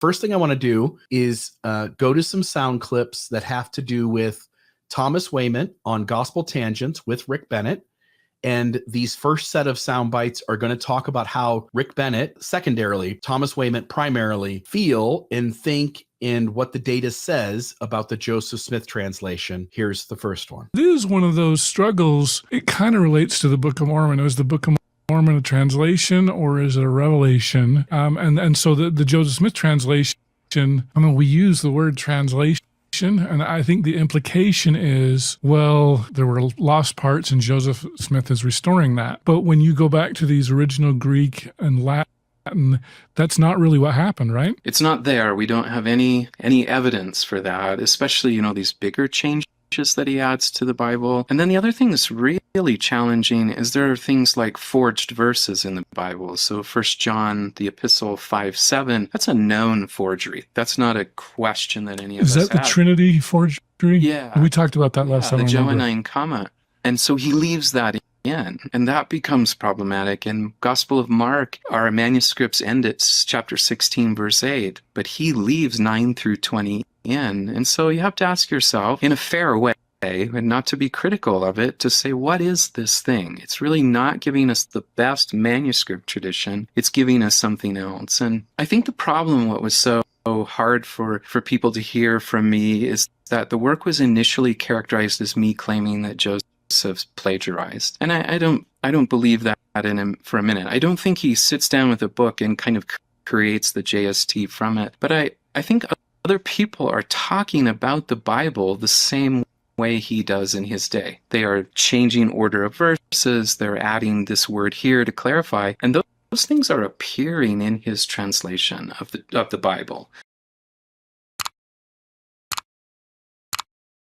First thing I want to do is go to some sound clips that have to do with Thomas Wayment on Gospel Tangents with Rick Bennett. And these first set of sound bites are going to talk about how Rick Bennett, secondarily, Thomas Wayment primarily, feel and think and what the data says about the Joseph Smith translation. Here's the first one. This is one of those struggles. It kind of relates to the Book of Mormon. Is the Book of Mormon a translation or is it a revelation? And so the Joseph Smith translation, we use the word translation. And I think the implication is, well, there were lost parts and Joseph Smith is restoring that. But when you go back to these original Greek and Latin, that's not really what happened, right? It's not there. We don't have any evidence for that, especially, these bigger changes that he adds to the Bible. And then the other thing that's really challenging is there are things like forged verses in the Bible. So 1 John, the epistle 5:7, that's a known forgery. That's not a question that any of us have. Is that the Trinity forgery? Yeah. We talked about that last time. The Johannine comma. And so he leaves that in, and that becomes problematic. In Gospel of Mark, our manuscripts end at chapter 16, verse 8, but he leaves 9 through 20 in. And so you have to ask yourself, in a fair way, and not to be critical of it, to say, what is this thing? It's really not giving us the best manuscript tradition. It's giving us something else. And I think the problem, what was so hard for people to hear from me, is that the work was initially characterized as me claiming that Joseph plagiarized. And I don't believe that in him for a minute. I don't think he sits down with a book and kind of creates the JST from it. But I think other people are talking about the Bible the same way he does in his day. They are changing order of verses, they're adding this word here to clarify, and those things are appearing in his translation of the Bible.